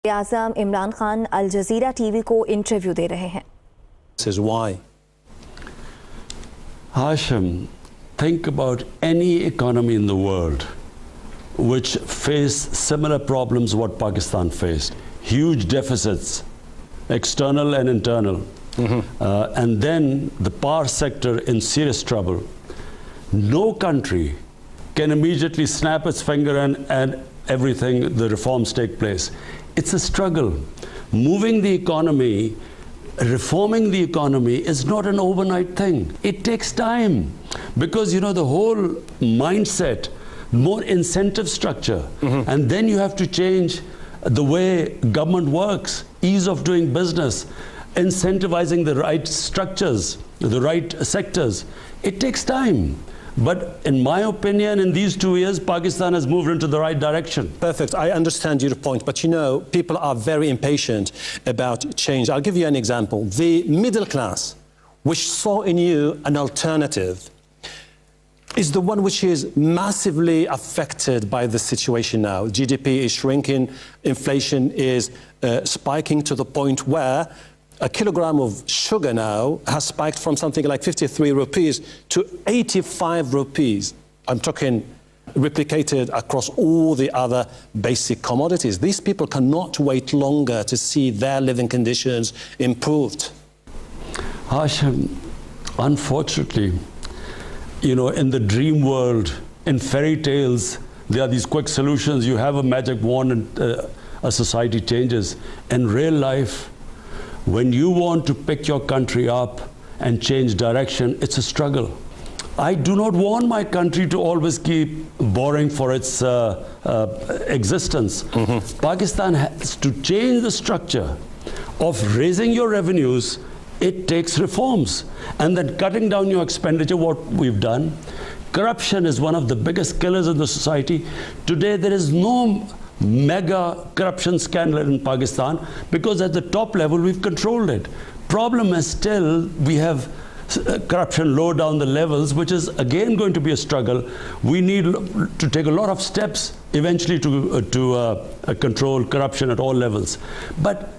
आज़म Imran Khan al jazeera TV को interview दे रहे हैं. This is why. Hashim, think about any economy in the world which faced similar problems what Pakistan faced. Huge deficits, external and internal. And then the power sector in serious trouble. No country can immediately snap its finger and everything, the reforms take place. It's a struggle. Moving the economy, reforming the economy is not an overnight thing. It takes time because, you know, the whole mindset, more incentive structure, and then you have to change the way government works, ease of doing business, incentivizing the right structures, the right sectors. It takes time. But in my opinion, in these 2 years, Pakistan has moved into the right direction. Perfect. I understand your point. But you know, people are very impatient about change. I'll give you an example. The middle class, which saw in you an alternative, is the one which is massively affected by the situation now. GDP is shrinking. Inflation is spiking to the point where a kilogram of sugar now has spiked from something like 53 rupees to 85 rupees. I'm talking replicated across all the other basic commodities. These people cannot wait longer to see their living conditions improved. Hashim, unfortunately, you know, in the dream world, in fairy tales, there are these quick solutions. You have a magic wand and a society changes. In real life, when you want to pick your country up and change direction, it's a struggle. I do not want my country to always keep borrowing for its existence. Pakistan has to change the structure of raising your revenues. It takes reforms. And then cutting down your expenditure, what we've done. Corruption is one of the biggest killers in the society. Today, there is no mega corruption scandal in Pakistan because at the top level we've controlled it. Problem is still we have corruption low down the levels, which is again going to be a struggle. We need to take a lot of steps eventually to control corruption at all levels. But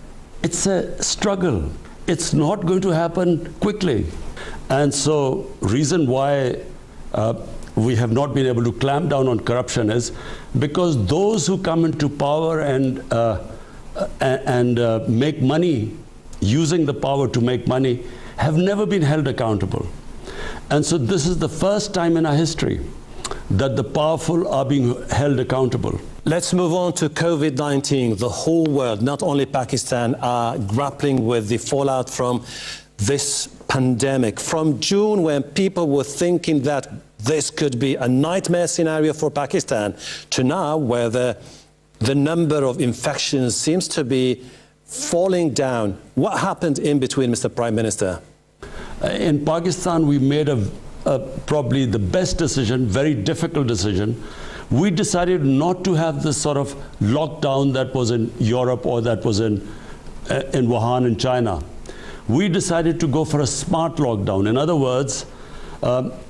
it's a struggle. It's not going to happen quickly. And so reason why we have not been able to clamp down on corruption is because those who come into power and make money, using the power to make money, have never been held accountable. And so this is the first time in our history that the powerful are being held accountable. Let's move on to COVID-19. The whole world, not only Pakistan, are grappling with the fallout from this pandemic. From June, when people were thinking that this could be a nightmare scenario for Pakistan, to now where the number of infections seems to be falling down. What happened in between, Mr. Prime Minister? In Pakistan, we made probably the best decision, very difficult decision. We decided not to have this sort of lockdown that was in Europe or that was in Wuhan in China. We decided to go for a smart lockdown. In other words,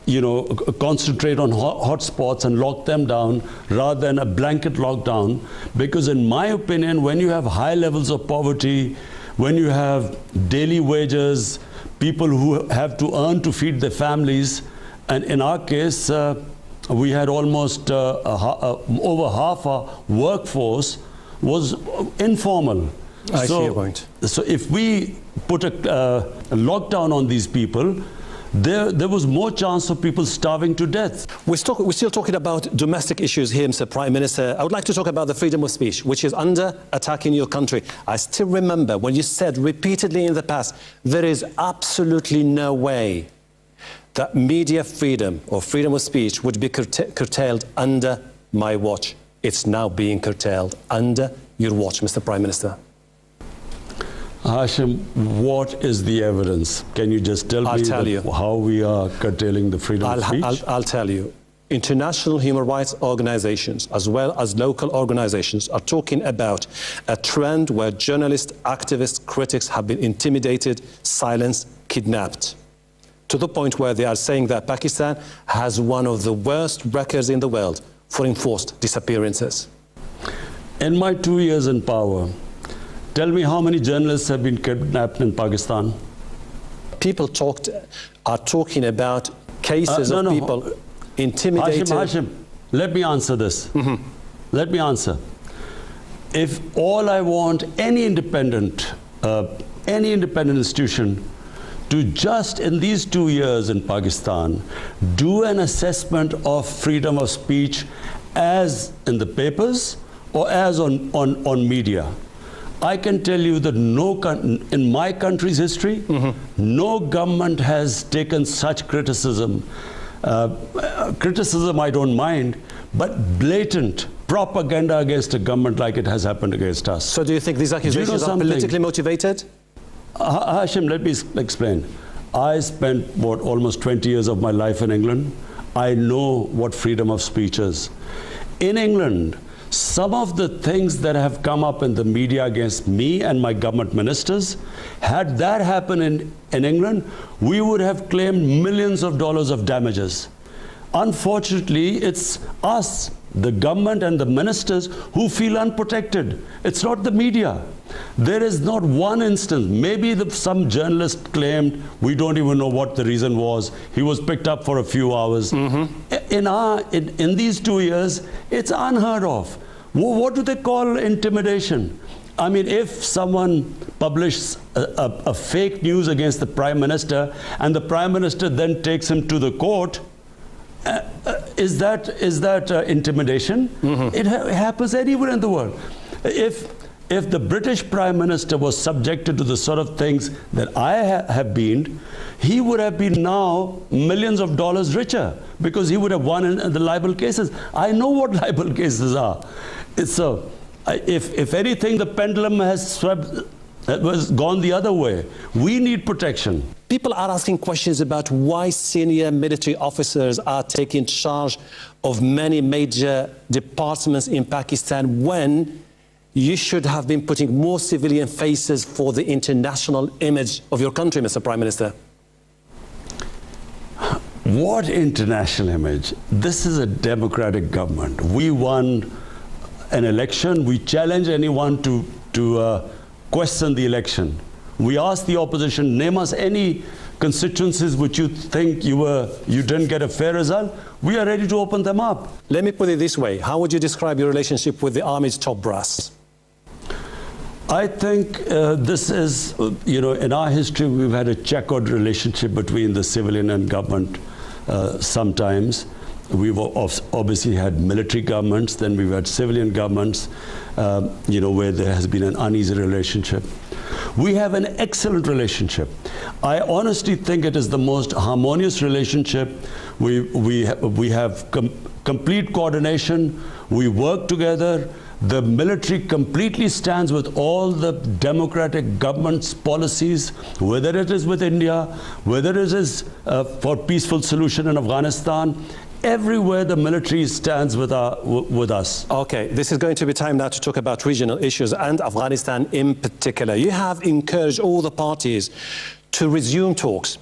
you know, concentrate on hotspots and lock them down rather than a blanket lockdown. Because in my opinion, when you have high levels of poverty, when you have daily wages, people who have to earn to feed their families, and in our case, we had almost over half our workforce was informal. I see your point. So if we put a lockdown on these people, there was more chance of people starving to death. We're still talking about domestic issues here, Mr. Prime Minister. I would like to talk about the freedom of speech, which is under attack in your country. I still remember when you said repeatedly in the past, there is absolutely no way that media freedom or freedom of speech would be curtailed under my watch. It's now being curtailed under your watch, Mr. Prime Minister. Hashim, what is the evidence? Can you just tell me how we are curtailing the freedom of speech? I'll tell you. International human rights organizations, as well as local organizations, are talking about a trend where journalists, activists, critics have been intimidated, silenced, kidnapped, to the point where they are saying that Pakistan has one of the worst records in the world for enforced disappearances. In my 2 years in power, Tell me how many journalists have been kidnapped in Pakistan? People are talking about cases of people intimidated. Hashim, let me answer this. Let me answer. If all I want any independent institution to just in these 2 years in Pakistan do an assessment of freedom of speech as in the papers or as on media, I can tell you that in my country's history, no government has taken such criticism. Criticism I don't mind, but blatant propaganda against a government like it has happened against us. So do you think these accusations are politically motivated? Hashim, let me explain. I spent, almost 20 years of my life in England. I know what freedom of speech is. In England, some of the things that have come up in the media against me and my government ministers, had that happened in England, we would have claimed millions of dollars of damages. Unfortunately, it's us, the government and the ministers, who feel unprotected. It's not the media. There is not one instance. Maybe some journalist claimed, we don't even know what the reason was. He was picked up for a few hours. In these 2 years, it's unheard of. What do they call intimidation? I mean, if someone publishes a fake news against the Prime Minister and the Prime Minister then takes him to the court, is that intimidation? It happens anywhere in the world. If the British Prime Minister was subjected to the sort of things that I have been, he would have been now millions of dollars richer because he would have won in the libel cases. I know what libel cases are. If anything, the pendulum has gone the other way. We need protection. People are asking questions about why senior military officers are taking charge of many major departments in Pakistan when you should have been putting more civilian faces for the international image of your country, Mr. Prime Minister. What international image? This is a democratic government. We won an election. We challenge anyone to question the election. We ask the opposition, name us any constituencies which you think you didn't get a fair result. We are ready to open them up. Let me put it this way. How would you describe your relationship with the Army's top brass? I think this is, in our history, we've had a checkered relationship between the civilian and government sometimes. We've obviously had military governments, then we've had civilian governments, where there has been an uneasy relationship. We have an excellent relationship. I honestly think it is the most harmonious relationship. We have complete coordination. We work together. The military completely stands with all the democratic government's policies, whether it is with India, whether it is for peaceful solution in Afghanistan. Everywhere the military stands with us. Okay, this is going to be time now to talk about regional issues and Afghanistan in particular. You have encouraged all the parties to resume talks.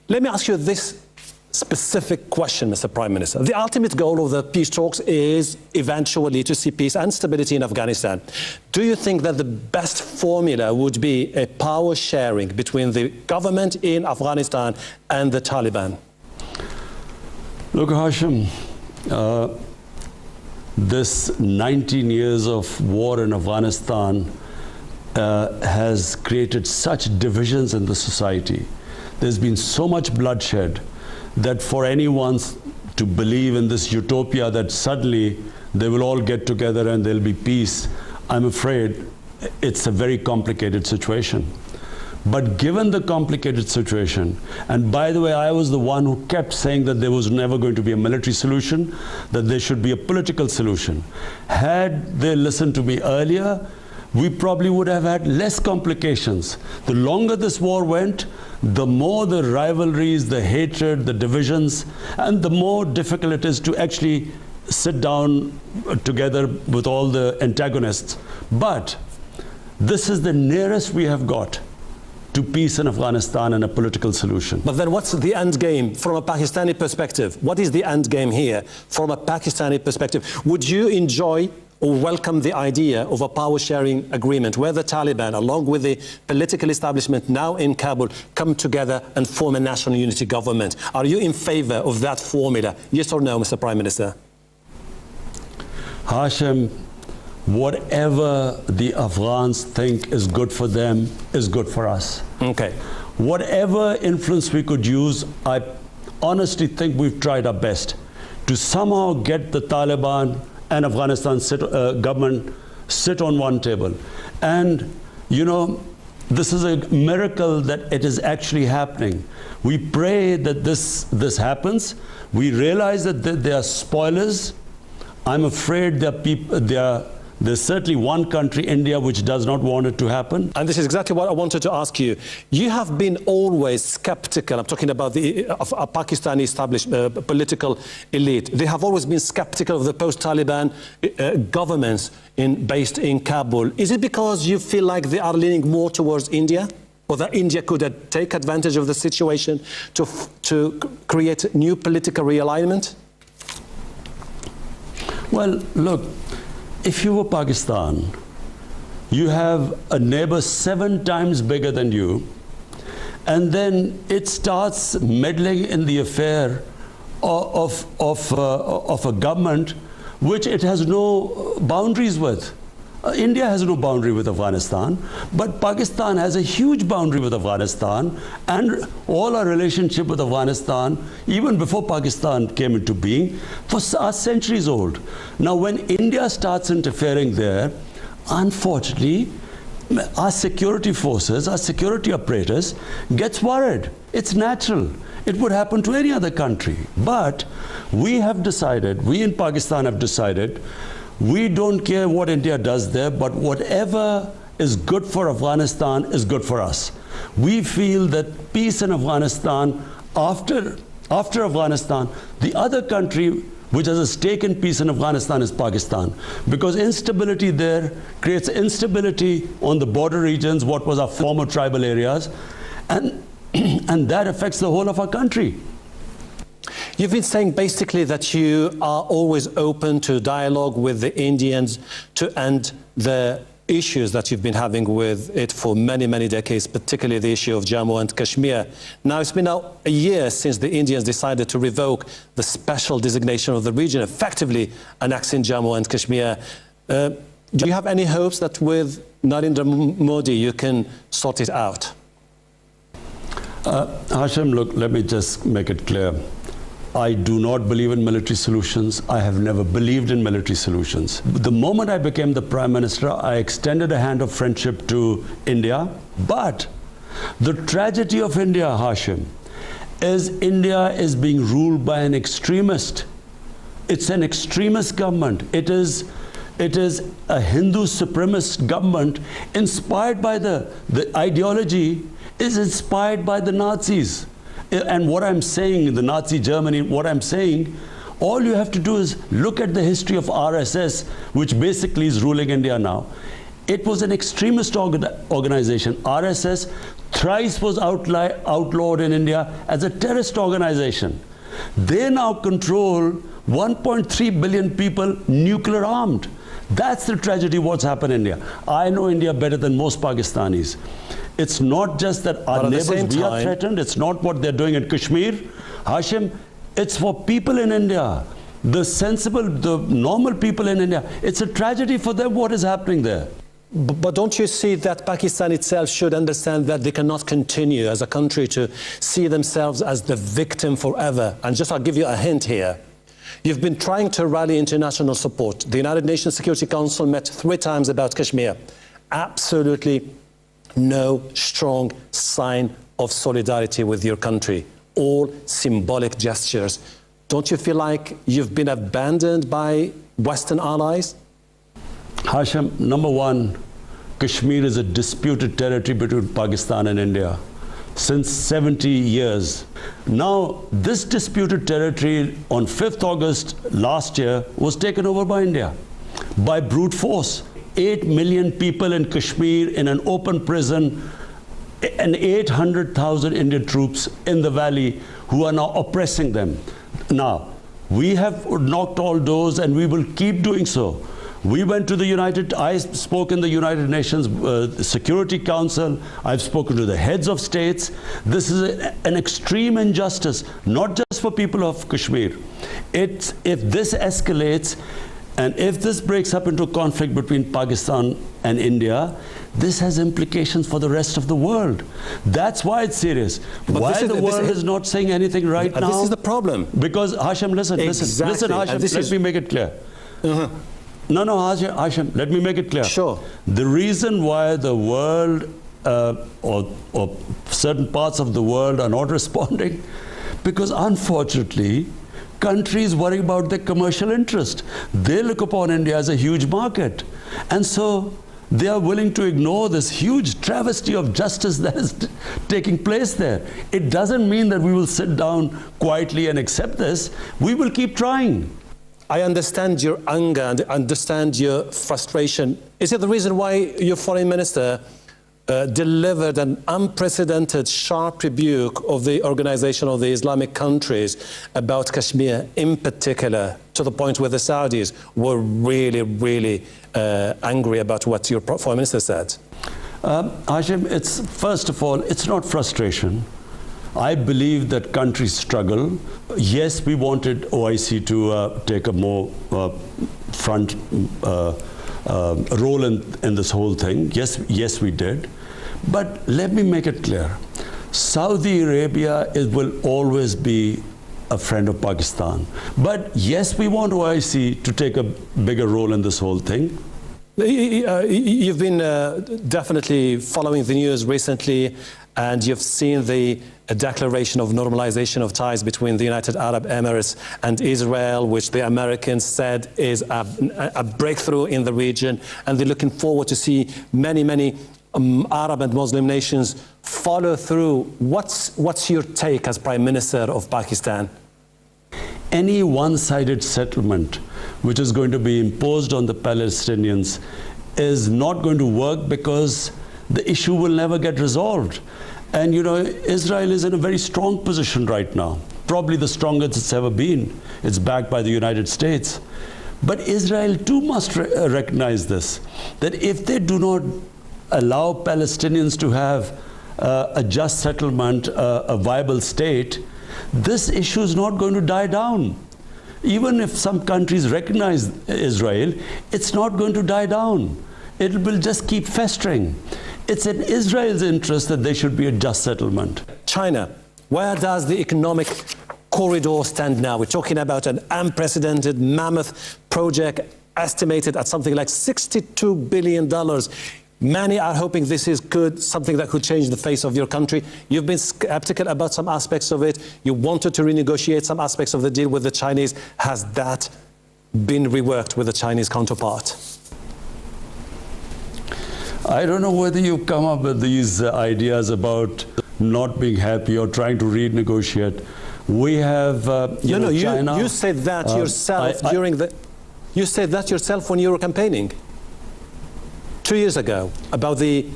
Let me ask you this specific question, Mr. Prime Minister. The ultimate goal of the peace talks is eventually to see peace and stability in Afghanistan. Do you think that the best formula would be a power sharing between the government in Afghanistan and the Taliban? Look, Hashim, this 19 years of war in Afghanistan has created such divisions in the society. There's been so much bloodshed that for anyone to believe in this utopia that suddenly they will all get together and there'll be peace, I'm afraid it's a very complicated situation. But given the complicated situation, and by the way, I was the one who kept saying that there was never going to be a military solution, that there should be a political solution. Had they listened to me earlier, we probably would have had less complications. The longer this war went, the more the rivalries, the hatred, the divisions, and the more difficult it is to actually sit down together with all the antagonists. But this is the nearest we have got to peace in Afghanistan and a political solution. But then what's the end game from a Pakistani perspective? What is the end game here from a Pakistani perspective? Would you enjoy or welcome the idea of a power-sharing agreement where the Taliban, along with the political establishment now in Kabul, come together and form a national unity government? Are you in favor of that formula? Yes or no, Mr. Prime Minister? Hashim, whatever the Afghans think is good for them is good for us. Okay. Whatever influence we could use, I honestly think we've tried our best to somehow get the Taliban and Afghanistan government sit on one table. And, you know, this is a miracle that it is actually happening. We pray that this happens. We realize that they are spoilers. I'm afraid there's certainly one country, India, which does not want it to happen. And this is exactly what I wanted to ask you. You have been always skeptical. I'm talking about the Pakistani established political elite. They have always been skeptical of the post-Taliban governments based in Kabul. Is it because you feel like they are leaning more towards India? Or that India could take advantage of the situation to create new political realignment? Well, look, if you were Pakistan, you have a neighbor 7 times bigger than you, and then it starts meddling in the affair of a government which it has no boundaries with. India has no boundary with Afghanistan, but Pakistan has a huge boundary with Afghanistan, and all our relationship with Afghanistan, even before Pakistan came into being, are centuries old. Now, when India starts interfering there, unfortunately, our security forces, our security apparatus gets worried. It's natural. It would happen to any other country. But we have decided, we in Pakistan have decided, we don't care what India does there, but whatever is good for Afghanistan is good for us. We feel that peace in Afghanistan, after Afghanistan, the other country which has a stake in peace in Afghanistan is Pakistan. Because instability there creates instability on the border regions, what was our former tribal areas, and that affects the whole of our country. You've been saying basically that you are always open to dialogue with the Indians to end the issues that you've been having with it for many, many decades, particularly the issue of Jammu and Kashmir. Now, it's been now a year since the Indians decided to revoke the special designation of the region, effectively annexing Jammu and Kashmir. Do you have any hopes that with Narendra Modi you can sort it out? Hashim, look, let me just make it clear. I do not believe in military solutions. I have never believed in military solutions. The moment I became the Prime Minister, I extended a hand of friendship to India. But the tragedy of India, Hashim, is India is being ruled by an extremist. It's an extremist government. It is a Hindu supremacist government inspired by the ideology is inspired by the Nazis. And what I'm saying, the Nazi Germany, what I'm saying, all you have to do is look at the history of RSS, which basically is ruling India now. It was an extremist organization. RSS thrice was outlawed in India as a terrorist organization. They now control 1.3 billion people nuclear armed. That's the tragedy what's happened in India. I know India better than most Pakistanis. It's not just that our neighbors, we are threatened. It's not what they're doing in Kashmir. Hashim, it's for people in India. The sensible, the normal people in India. It's a tragedy for them what is happening there. But don't you see that Pakistan itself should understand that they cannot continue as a country to see themselves as the victim forever? And just I'll give you a hint here. You've been trying to rally international support. The United Nations Security Council met 3 times about Kashmir. Absolutely no strong sign of solidarity with your country. All symbolic gestures. Don't you feel like you've been abandoned by Western allies? Hashim, number one, Kashmir is a disputed territory between Pakistan and India since 70 years. Now, this disputed territory on 5th August last year was taken over by India by brute force. 8 million people in Kashmir in an open prison and 800,000 Indian troops in the valley who are now oppressing them. Now, we have knocked all doors and we will keep doing so. We went to I spoke in the United Nations Security Council. I've spoken to the heads of states. This is an extreme injustice, not just for people of Kashmir. If this escalates, and if this breaks up into conflict between Pakistan and India, this has implications for the rest of the world. That's why it's serious. But why the world is not saying anything right now? This is the problem. Because, Hashim, listen, Hashim, let me make it clear. No, Hashim, let me make it clear. Sure. The reason why the world or certain parts of the world are not responding, because unfortunately, countries worry about their commercial interest. They look upon India as a huge market. And so they are willing to ignore this huge travesty of justice that is taking place there. It doesn't mean that we will sit down quietly and accept this. We will keep trying. I understand your anger and understand your frustration. Is it the reason why your foreign minister delivered an unprecedented sharp rebuke of the Organization of the Islamic Countries about Kashmir in particular, to the point where the Saudis were really, really angry about what your foreign minister said? Hashim, first of all, it's not frustration. I believe that countries struggle. Yes, we wanted OIC to take a more front role in this whole thing. Yes, we did. But let me make it clear. Saudi Arabia will always be a friend of Pakistan. But yes, we want OIC to take a bigger role in this whole thing. You've been definitely following the news recently, and you've seen the declaration of normalization of ties between the United Arab Emirates and Israel, which the Americans said is a breakthrough in the region, and they're looking forward to see many Arab and Muslim nations follow through. What's your take as Prime Minister of Pakistan? Any one-sided settlement which is going to be imposed on the Palestinians is not going to work, because the issue will never get resolved. And you know, Israel is in a very strong position right now, probably the strongest it's ever been. It's backed by the United States. But Israel too must recognize this, that if they do not allow Palestinians to have a just settlement, a viable state, this issue is not going to die down. Even if some countries recognize Israel, it's not going to die down. It will just keep festering. It's in Israel's interest that there should be a just settlement. China, where does the economic corridor stand now? We're talking about an unprecedented mammoth project estimated at something like $62 billion. Many are hoping this is something that could change the face of your country. You've been skeptical about some aspects of it. You wanted to renegotiate some aspects of the deal with the Chinese. Has that been reworked with the Chinese counterpart? I don't know whether you come up with these ideas about not being happy or trying to renegotiate. We have China. You said that yourself You said that yourself when you were campaigning 2 years ago about the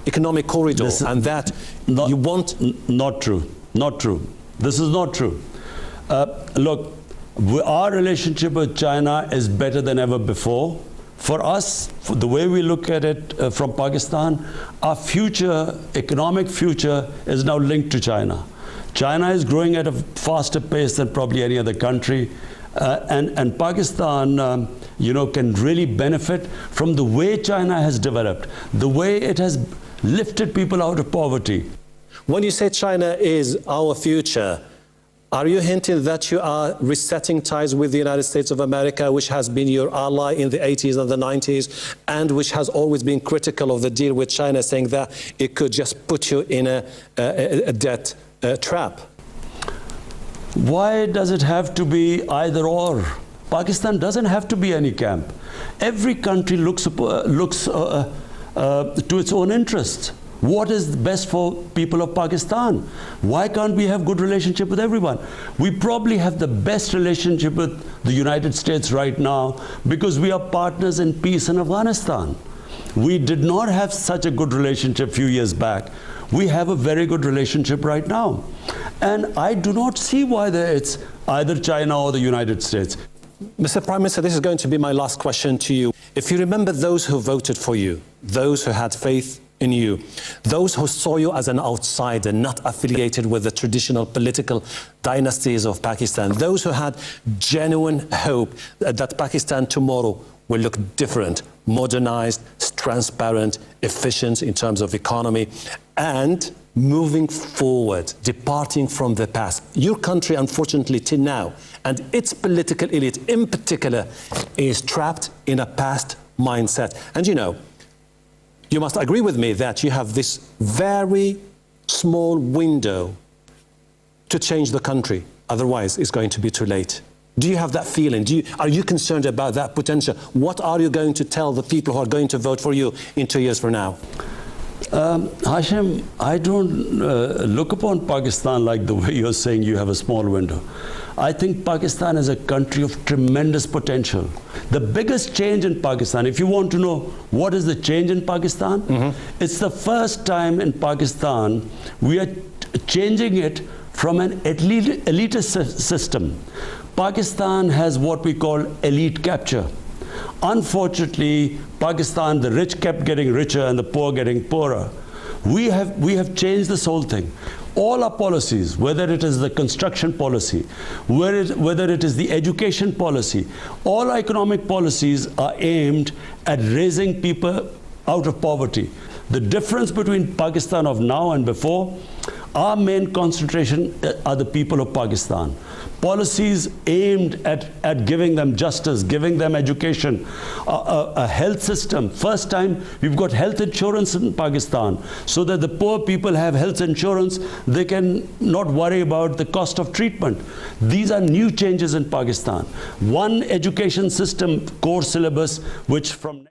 economic corridor, and that you want. Not true. Not true. This is not true. Look, our relationship with China is better than ever before. For us, the way we look at it from Pakistan, our economic future is now linked to China. China is growing at a faster pace than probably any other country. And Pakistan, can really benefit from the way China has developed, the way it has lifted people out of poverty. When you say China is our future, are you hinting that you are resetting ties with the United States of America, which has been your ally in the 80s and the 90s, and which has always been critical of the deal with China, saying that it could just put you in a debt trap? Why does it have to be either or? Pakistan doesn't have to be any camp. Every country looks to its own interests. What is best for people of Pakistan? Why can't we have good relationship with everyone? We probably have the best relationship with the United States right now because we are partners in peace in Afghanistan. We did not have such a good relationship a few years back. We have a very good relationship right now. And I do not see why it's either China or the United States. Mr. Prime Minister, this is going to be my last question to you. if you remember those who voted for you, those who had faith in you, those who saw you as an outsider, not affiliated with the traditional political dynasties of Pakistan, those who had genuine hope that Pakistan tomorrow will look different, modernized, transparent, efficient in terms of economy, and moving forward, departing from the past. Your country, unfortunately, till now, and its political elite in particular, is trapped in a past mindset. And you know, you must agree with me that you have this very small window to change the country. Otherwise, it's going to be too late. Do you have that feeling? Are you concerned about that potential? What are you going to tell the people who are going to vote for you in 2 years from now? Hashim, I don't look upon Pakistan like the way you're saying you have a small window. I think Pakistan is a country of tremendous potential. The biggest change in Pakistan, if you want to know what is the change in Pakistan, it's the first time in Pakistan we are changing it from an elitist system. Pakistan has what we call elite capture. Unfortunately, Pakistan, the rich kept getting richer and the poor getting poorer. We have changed this whole thing. All our policies, whether it is the construction policy, whether it is the education policy, all our economic policies are aimed at raising people out of poverty. The difference between Pakistan of now and before, our main concentration are the people of Pakistan. Policies aimed at giving them justice, giving them education, a health system. First time we've got health insurance in Pakistan, so that the poor people have health insurance, they can not worry about the cost of treatment. These are new changes in Pakistan. One education system, core syllabus, which from